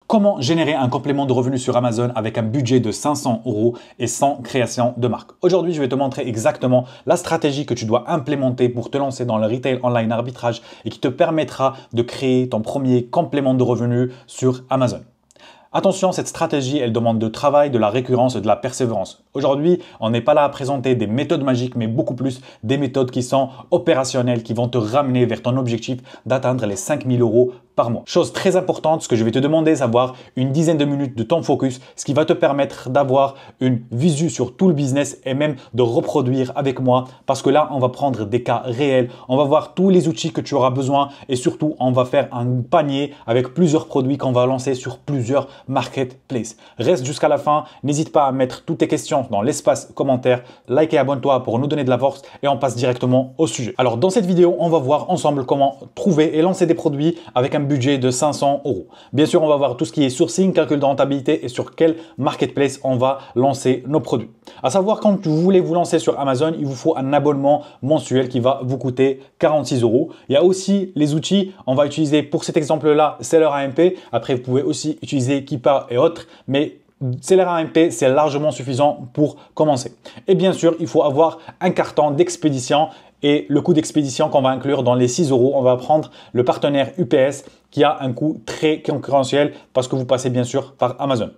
Comment générer un complément de revenu sur Amazon avec un budget de 500 € et sans création de marque? Aujourd'hui, je vais te montrer exactement la stratégie que tu dois implémenter pour te lancer dans le retail online arbitrage et qui te permettra de créer ton premier complément de revenu sur Amazon. Attention, cette stratégie, elle demande de travail, de la récurrence et de la persévérance. Aujourd'hui, on n'est pas là à présenter des méthodes magiques, mais beaucoup plus des méthodes qui sont opérationnelles, qui vont te ramener vers ton objectif d'atteindre les 5 000 € par mois. Chose très importante, ce que je vais te demander, c'est d'avoir une dizaine de minutes de ton focus, ce qui va te permettre d'avoir une visu sur tout le business et même de reproduire avec moi, parce que là, on va prendre des cas réels, on va voir tous les outils que tu auras besoin et surtout, on va faire un panier avec plusieurs produits qu'on va lancer sur plusieurs marketplaces. Reste jusqu'à la fin, n'hésite pas à mettre toutes tes questions dans l'espace commentaire, like et abonne-toi pour nous donner de la force et on passe directement au sujet. Alors dans cette vidéo, on va voir ensemble comment trouver et lancer des produits avec un budget de 500 €. Bien sûr, on va voir tout ce qui est sourcing, calcul de rentabilité et sur quel marketplace on va lancer nos produits. À savoir, quand vous voulez vous lancer sur Amazon, il vous faut un abonnement mensuel qui va vous coûter 46 €. Il y a aussi les outils, on va utiliser pour cet exemple-là Seller AMP. Après, vous pouvez aussi utiliser Keepa et autres, mais Seller AMP, c'est largement suffisant pour commencer. Et bien sûr, il faut avoir un carton d'expédition et le coût d'expédition qu'on va inclure dans les 6 €. On va prendre le partenaire UPS qui a un coût très concurrentiel parce que vous passez bien sûr par Amazon.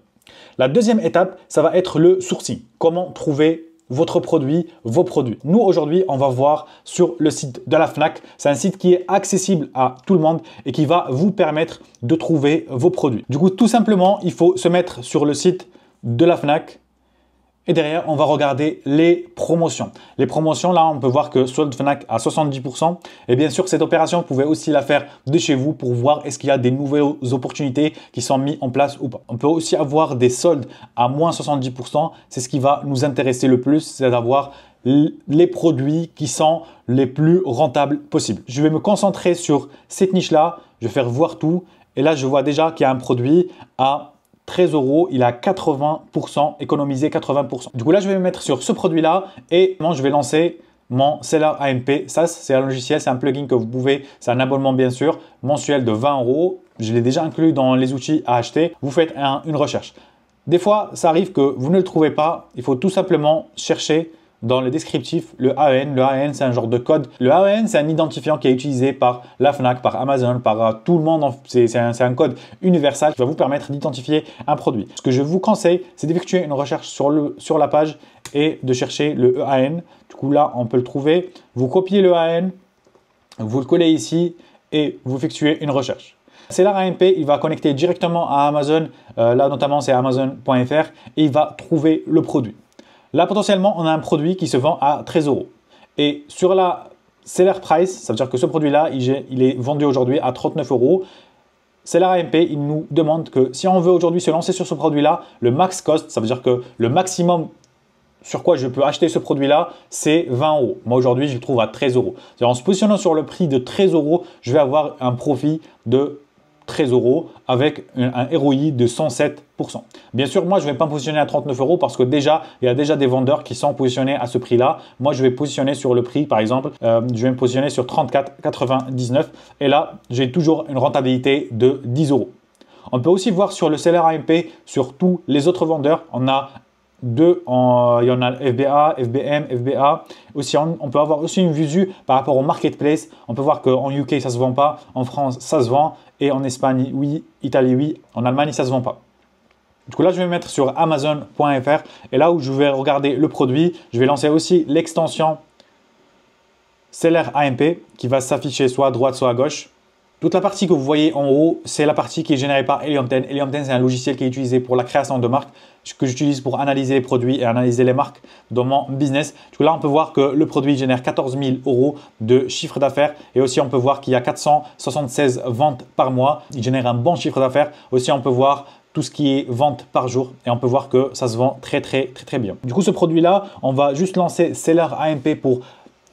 La deuxième étape, ça va être le sourcing. Comment trouver votre produit, vos produits. Nous, aujourd'hui, on va voir sur le site de la Fnac. C'est un site qui est accessible à tout le monde et qui va vous permettre de trouver vos produits. Du coup, tout simplement, il faut se mettre sur le site de la Fnac. Et derrière, on va regarder les promotions. Les promotions, là, on peut voir que solde Fnac à 70%. Et bien sûr, cette opération, vous pouvez aussi la faire de chez vous pour voir est-ce qu'il y a des nouvelles opportunités qui sont mises en place ou pas. On peut aussi avoir des soldes à moins 70%. C'est ce qui va nous intéresser le plus, c'est d'avoir les produits qui sont les plus rentables possibles. Je vais me concentrer sur cette niche-là. Je vais faire voir tout. Et là, je vois déjà qu'il y a un produit à 13 €, il a 80% économisé, 80%. Du coup, là, je vais me mettre sur ce produit-là et moi, je vais lancer mon Seller AMP. Ça, c'est un logiciel, c'est un plugin que vous pouvez, c'est un abonnement bien sûr, mensuel de 20 €. Je l'ai déjà inclus dans les outils à acheter. Vous faites une recherche. Des fois, ça arrive que vous ne le trouvez pas. Il faut tout simplement chercher dans le descriptif le AEN. Le AEN, c'est un genre de code. Le AEN, c'est un identifiant qui est utilisé par la Fnac, par Amazon, par tout le monde. C'est un code universel qui va vous permettre d'identifier un produit. Ce que je vous conseille, c'est d'effectuer une recherche sur la page et de chercher le EAN. Du coup, là, on peut le trouver. Vous copiez le EAN, vous le collez ici et vous effectuez une recherche. Seller AMP, il va connecter directement à Amazon. Là, notamment, c'est Amazon.fr et il va trouver le produit. Là, potentiellement, on a un produit qui se vend à 13 €. Et sur la Seller Price, ça veut dire que ce produit-là, il est vendu aujourd'hui à 39 €. Seller AMP, il nous demande que si on veut aujourd'hui se lancer sur ce produit-là, le max cost, ça veut dire que le maximum sur quoi je peux acheter ce produit-là, c'est 20 €. Moi, aujourd'hui, je le trouve à 13 €. C'est-à-dire, en se positionnant sur le prix de 13 €, je vais avoir un profit de 13 € avec un ROI de 107%. Bien sûr, moi, je ne vais pas me positionner à 39 € parce que déjà, il y a déjà des vendeurs qui sont positionnés à ce prix-là. Moi, je vais positionner sur le prix, par exemple, je vais me positionner sur 34,99 et là, j'ai toujours une rentabilité de 10 €. On peut aussi voir sur le Seller AMP, sur tous les autres vendeurs, on a il y en a FBA, FBM, FBA. Aussi, on peut avoir aussi une visu par rapport au marketplace. On peut voir qu'en UK, ça ne se vend pas. En France, ça se vend. Et en Espagne, oui. Italie, oui. En Allemagne, ça ne se vend pas. Du coup, là, je vais me mettre sur Amazon.fr. Et là où je vais regarder le produit, je vais lancer aussi l'extension Seller AMP qui va s'afficher soit à droite, soit à gauche. Toute la partie que vous voyez en haut, c'est la partie qui est générée par Helium 10. Helium 10, c'est un logiciel qui est utilisé pour la création de marques, que j'utilise pour analyser les produits et analyser les marques dans mon business. Du coup, là, on peut voir que le produit génère 14 000 € de chiffre d'affaires. Et aussi, on peut voir qu'il y a 476 ventes par mois. Il génère un bon chiffre d'affaires. Aussi, on peut voir tout ce qui est vente par jour et on peut voir que ça se vend très bien. Du coup, ce produit-là, on va juste lancer Seller AMP pour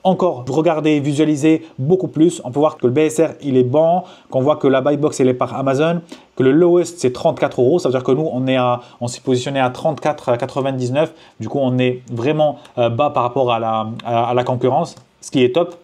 encore regarder, visualiser beaucoup plus. On peut voir que le BSR, il est bon, qu'on voit que la buy box, elle est par Amazon, que le lowest, c'est 34 €. Ça veut dire que nous, on s'est positionné à 34,99 €. Du coup, on est vraiment bas par rapport à la concurrence, ce qui est top.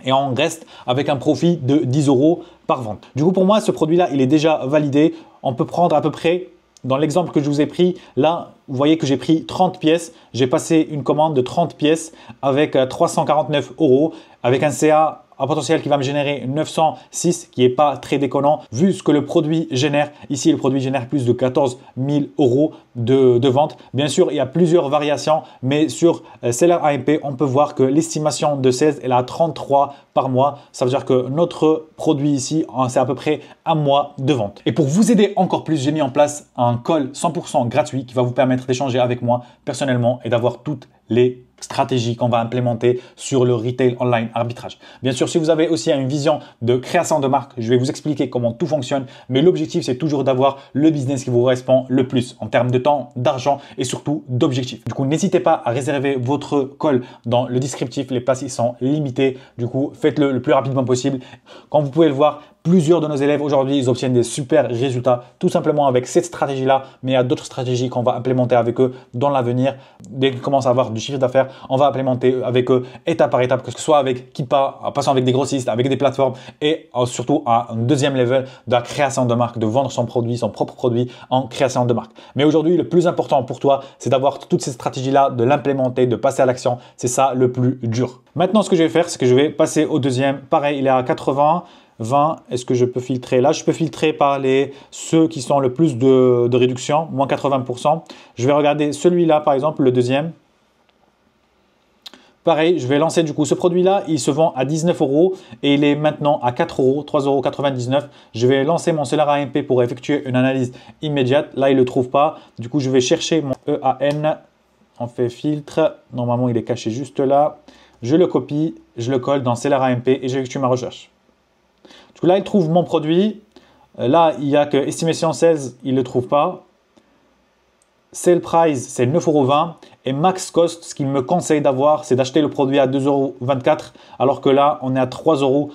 et on reste avec un profit de 10 euros par vente. Du coup, pour moi, ce produit-là, il est déjà validé. On peut prendre à peu près, dans l'exemple que je vous ai pris, là, vous voyez que j'ai pris 30 pièces. J'ai passé une commande de 30 pièces avec 349 euros, avec un CA un potentiel qui va me générer 906, qui n'est pas très déconnant vu ce que le produit génère. Ici, le produit génère plus de 14 000 euros de vente. Bien sûr, il y a plusieurs variations, mais sur Seller AMP, on peut voir que l'estimation de 16 est à 33 par mois. Ça veut dire que notre produit ici, c'est à peu près un mois de vente. Et pour vous aider encore plus, j'ai mis en place un call 100% gratuit qui va vous permettre d'échanger avec moi personnellement et d'avoir toutes les stratégies qu'on va implémenter sur le retail online arbitrage. Bien sûr, si vous avez aussi une vision de création de marque, je vais vous expliquer comment tout fonctionne. Mais l'objectif, c'est toujours d'avoir le business qui vous correspond le plus en termes de temps, d'argent et surtout d'objectifs. Du coup, n'hésitez pas à réserver votre call dans le descriptif. Les places, ils sont limitées. Du coup, faites-le le plus rapidement possible. Comme vous pouvez le voir, plusieurs de nos élèves aujourd'hui, ils obtiennent des super résultats tout simplement avec cette stratégie-là, mais il y a d'autres stratégies qu'on va implémenter avec eux dans l'avenir. Dès qu'ils commencent à avoir du chiffre d'affaires, on va implémenter avec eux étape par étape, que ce soit avec Keepa, en passant avec des grossistes, avec des plateformes et surtout à un deuxième level de la création de marque, de vendre son produit, son propre produit en création de marque. Mais aujourd'hui, le plus important pour toi, c'est d'avoir toutes ces stratégies-là, de l'implémenter, de passer à l'action. C'est ça le plus dur. Maintenant, ce que je vais faire, c'est que je vais passer au deuxième. Pareil, il est à 80. 20, est-ce que je peux filtrer? Là, je peux filtrer par ceux qui sont le plus de réduction, moins 80%. Je vais regarder celui-là, par exemple, le deuxième. Pareil, je vais lancer du coup ce produit-là. Il se vend à 19 euros et il est maintenant à 4 euros, 3,99 euros. Je vais lancer mon Seller AMP pour effectuer une analyse immédiate. Là, il ne le trouve pas. Du coup, je vais chercher mon EAN. On fait filtre. Normalement, il est caché juste là. Je le copie, je le colle dans Seller AMP et j'effectue ma recherche. Du coup, là, il trouve mon produit. Là, il n'y a que Estimation 16, il ne le trouve pas. Sale price, c'est 9,20 euros. Et max cost, ce qu'il me conseille d'avoir, c'est d'acheter le produit à 2,24 euros. Alors que là, on est à 3,99 euros.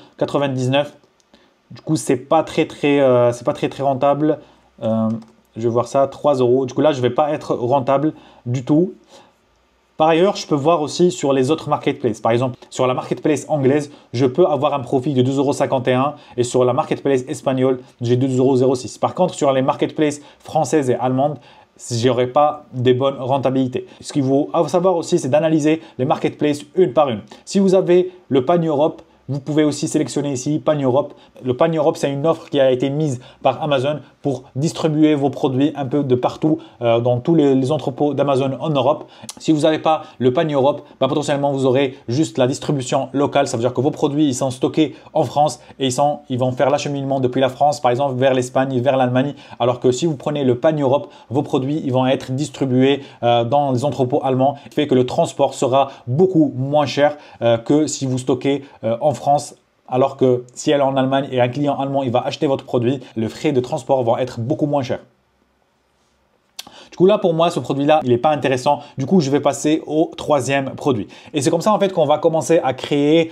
Du coup, c'est pas très rentable. Je vais voir ça, 3 euros. Du coup, là, je ne vais pas être rentable du tout. Par ailleurs, je peux voir aussi sur les autres marketplaces. Par exemple, sur la marketplace anglaise, je peux avoir un profit de 2,51 euros et sur la marketplace espagnole, j'ai 2,06 euros. Par contre, sur les marketplaces françaises et allemandes, je n'aurai pas des bonnes rentabilités. Ce qu'il faut savoir aussi, c'est d'analyser les marketplaces une par une. Si vous avez le Pan Europe, vous pouvez aussi sélectionner ici Pan Europe. Le Pan Europe, c'est une offre qui a été mise par Amazon pour distribuer vos produits un peu de partout dans tous les entrepôts d'Amazon en Europe. Si vous n'avez pas le Pan Europe, potentiellement vous aurez juste la distribution locale. Ça veut dire que vos produits ils sont stockés en France et ils vont faire l'acheminement depuis la France, par exemple, vers l'Espagne, vers l'Allemagne. Alors que si vous prenez le Pan Europe, vos produits ils vont être distribués dans les entrepôts allemands, ce qui fait que le transport sera beaucoup moins cher que si vous stockez en France, alors que si elle est en Allemagne et un client allemand il va acheter votre produit, les frais de transport vont être beaucoup moins chers. Du coup, là, pour moi, ce produit-là, il n'est pas intéressant. Du coup, je vais passer au troisième produit. Et c'est comme ça, en fait, qu'on va commencer à créer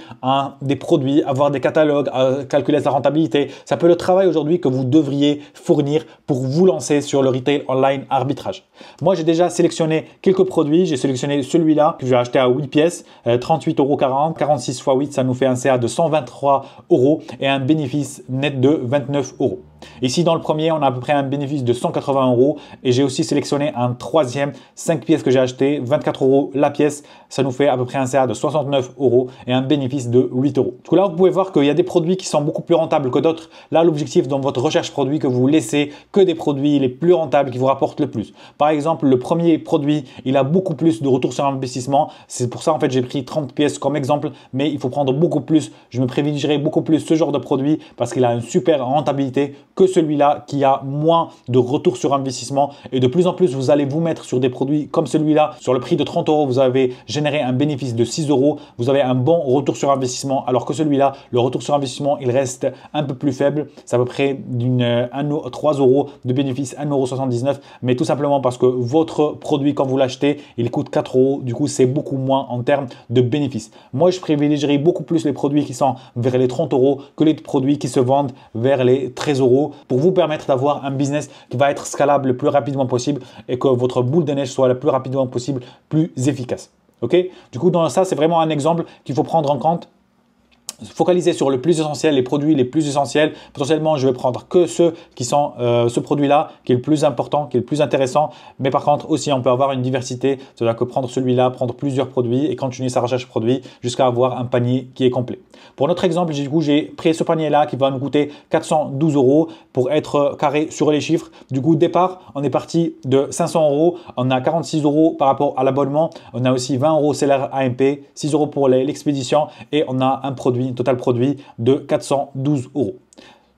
des produits, avoir des catalogues, à calculer sa rentabilité. C'est un peu le travail aujourd'hui que vous devriez fournir pour vous lancer sur le retail online arbitrage. Moi, j'ai déjà sélectionné quelques produits. J'ai sélectionné celui-là que j'ai acheté à 8 pièces, 38,40 euros. 46 x 8, ça nous fait un CA de 123 euros et un bénéfice net de 29 euros. Ici, dans le premier, on a à peu près un bénéfice de 180 euros et j'ai aussi sélectionné un troisième, 5 pièces que j'ai acheté, 24 euros la pièce. Ça nous fait à peu près un CA de 69 euros et un bénéfice de 8 euros. Du coup, là, vous pouvez voir qu'il y a des produits qui sont beaucoup plus rentables que d'autres. Là, l'objectif dans votre recherche produit, que vous laissez que des produits les plus rentables qui vous rapportent le plus. Par exemple, le premier produit, il a beaucoup plus de retour sur investissement. C'est pour ça, en fait, j'ai pris 30 pièces comme exemple, mais il faut prendre beaucoup plus. Je me privilégierai beaucoup plus ce genre de produit parce qu'il a une super rentabilité que celui-là qui a moins de retour sur investissement. Et de plus en plus, vous allez vous mettre sur des produits comme celui-là. Sur le prix de 30 euros, vous avez généré un bénéfice de 6 euros. Vous avez un bon retour sur investissement. Alors que celui-là, le retour sur investissement, il reste un peu plus faible. C'est à peu près 3 euros de bénéfice, 1,79 €. Mais tout simplement parce que votre produit, quand vous l'achetez, il coûte 4 euros. Du coup, c'est beaucoup moins en termes de bénéfice. Moi, je privilégierais beaucoup plus les produits qui sont vers les 30 euros que les produits qui se vendent vers les 13 euros. Pour vous permettre d'avoir un business qui va être scalable le plus rapidement possible et que votre boule de neige soit le plus rapidement possible, plus efficace. Ok? Du coup, dans ça, c'est vraiment un exemple qu'il faut prendre en compte. focaliser sur le plus essentiel, les produits les plus essentiels. Potentiellement, je vais prendre que ceux qui sont ce produit-là, qui est le plus important, qui est le plus intéressant. Mais par contre, aussi, on peut avoir une diversité. C'est-à-dire que prendre celui-là, prendre plusieurs produits et continuer sa recherche produit jusqu'à avoir un panier qui est complet. Pour notre exemple, du coup, j'ai pris ce panier-là qui va nous coûter 412 € pour être carré sur les chiffres. Du coup, départ, on est parti de 500 €. On a 46 € par rapport à l'abonnement. On a aussi 20 € salaire AMP, 6 € pour l'expédition et on a un produit, total produit de 412 €.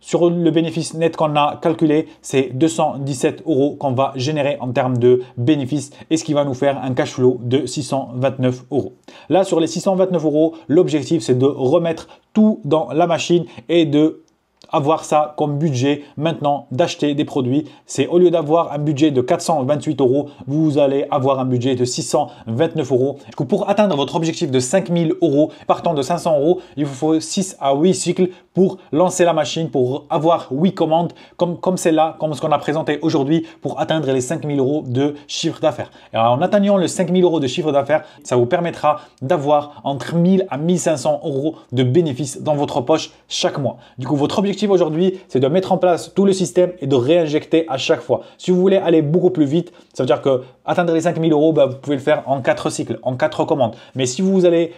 Sur le bénéfice net qu'on a calculé, c'est 217 € qu'on va générer en termes de bénéfices et ce qui va nous faire un cash flow de 629 €. Là, sur les 629 €, l'objectif, c'est de remettre tout dans la machine et de avoir ça comme budget maintenant d'acheter des produits. C'est au lieu d'avoir un budget de 428 €, vous allez avoir un budget de 629 €. Du coup, pour atteindre votre objectif de 5000 € partant de 500 €, il vous faut 6 à 8 cycles pour lancer la machine, pour avoir 8 commandes comme celle-là, comme ce qu'on a présenté aujourd'hui pour atteindre les 5000 € de chiffre d'affaires. Et en atteignant le 5000 € de chiffre d'affaires, ça vous permettra d'avoir entre 1000 à 1500 € de bénéfices dans votre poche chaque mois. Du coup, votre objectif aujourd'hui, c'est de mettre en place tout le système et de réinjecter à chaque fois. Si vous voulez aller beaucoup plus vite, ça veut dire que atteindre les 5000 €, vous pouvez le faire en 4 cycles, en 4 commandes. Mais si vous avez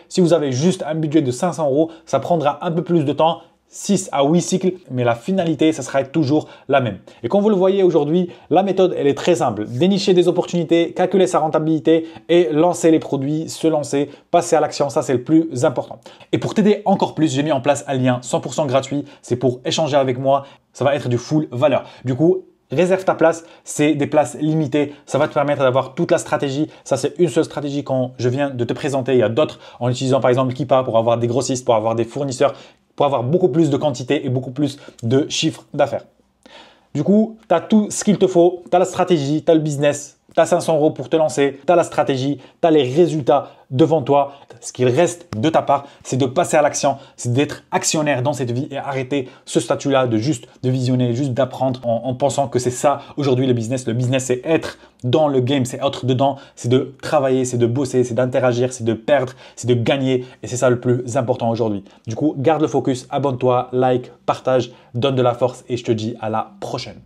juste un budget de 500 €, ça prendra un peu plus de temps. 6 à 8 cycles, mais la finalité, ça sera toujours la même. Et comme vous le voyez aujourd'hui, la méthode, elle est très simple. Dénicher des opportunités, calculer sa rentabilité et lancer les produits, se lancer, passer à l'action, ça c'est le plus important. Et pour t'aider encore plus, j'ai mis en place un lien 100% gratuit. C'est pour échanger avec moi. Ça va être du full valeur. Du coup, réserve ta place, c'est des places limitées. Ça va te permettre d'avoir toute la stratégie. Ça, c'est une seule stratégie quand je viens de te présenter. Il y a d'autres en utilisant par exemple Keepa pour avoir des grossistes, pour avoir des fournisseurs, pour avoir beaucoup plus de quantité et beaucoup plus de chiffre d'affaires. Du coup, tu as tout ce qu'il te faut. Tu as la stratégie, tu as le business, tu as 500 € pour te lancer, tu as la stratégie, tu as les résultats devant toi. Ce qu'il reste de ta part, c'est de passer à l'action, c'est d'être actionnaire dans cette vie et arrêter ce statut-là de juste de visionner, juste d'apprendre en pensant que c'est ça aujourd'hui le business. Le business, c'est être dans le game, c'est être dedans, c'est de travailler, c'est de bosser, c'est d'interagir, c'est de perdre, c'est de gagner et c'est ça le plus important aujourd'hui. Du coup, garde le focus, abonne-toi, like, partage, donne de la force et je te dis à la prochaine.